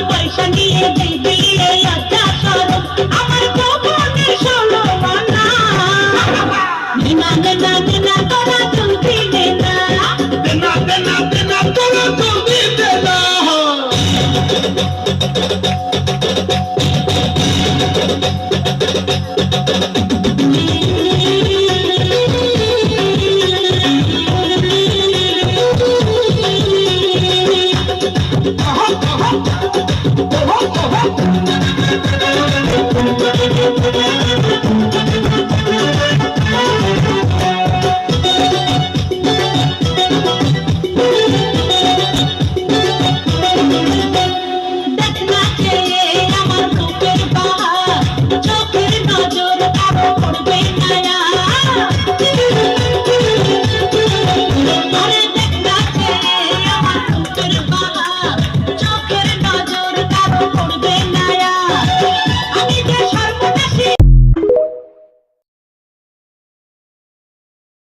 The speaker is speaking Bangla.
পয়সা নিয়ে দেখতে গিয়ে লজ্জা শরম আমার গোপনে ষোলো মানা দেনা দেনা দেনা তোরা চলবি দেনা দেনা দেনা দেনা তোরা চলবি দেনা